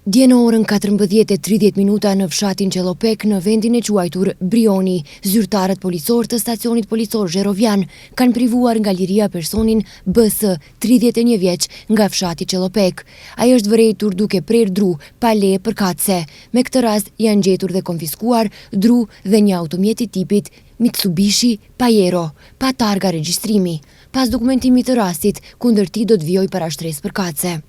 Dje në orën 14:30 në fshatin Qellopek në vendin e quajtur Brioni, zyrtarët policor të stacionit policor Zherovian kanë privuar nga liria personin BS, 31 vjeç, nga fshati Qellopek. Ai është vërejtur duke prerë dru pa leje përkatëse. Me këtë rast janë gjetur dhe konfiskuar dru dhe një automjet i tipit Mitsubishi Pajero, pa targa regjistrimi. Pas dokumentimit të rastit, kundër tij do të vijojë para shtresë përkatëse.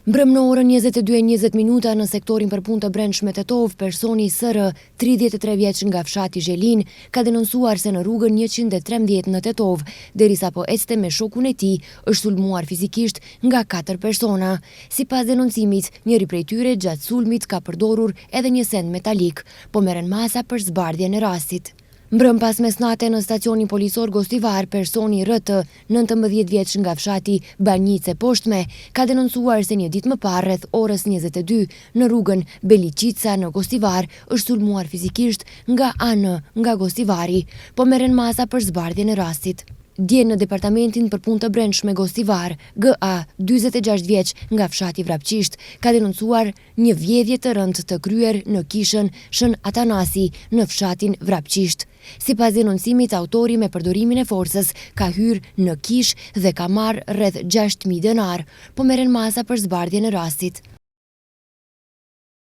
Mbrëm në orën 22:20 në sektorin për punë të brendshme Tetov, personi SR, 33 vjeç nga fshati Zhelin, ka denoncuar se në rrugën 113 në Tetov, derisa po ecte me shokun e tij, është sulmuar fizikisht nga 4 persona. Sipas denoncimit, njëri prej tyre gjatë sulmit ka përdorur edhe një send metalik, po merren masa për zbardhjen e rastit. Mbrëm pas mesnate në stacionin policor Gostivar, personi RT, 19 vjeç nga fshati Banjice Poshtme, ka denoncuar se një ditë më parë rreth orës 22 në rrugën Beliqica në Gostivar është sulmuar fizikisht nga AN nga Gostivari, po merren masa për zbardhjen e rastit. Dje në departamentin për punë të brendshme Gostivar, GA, 46 vjeç nga fshati Vrapqisht, ka denoncuar një vjedhje të rëndë të kryer në kishën Shën Atanasi në fshatin Vrapqisht. Sipas denoncimit, autori me përdorimin e forcës ka hyrë në kishë dhe ka marrë rreth 6.000 denar, po merren masa për zbardhjen e rastit.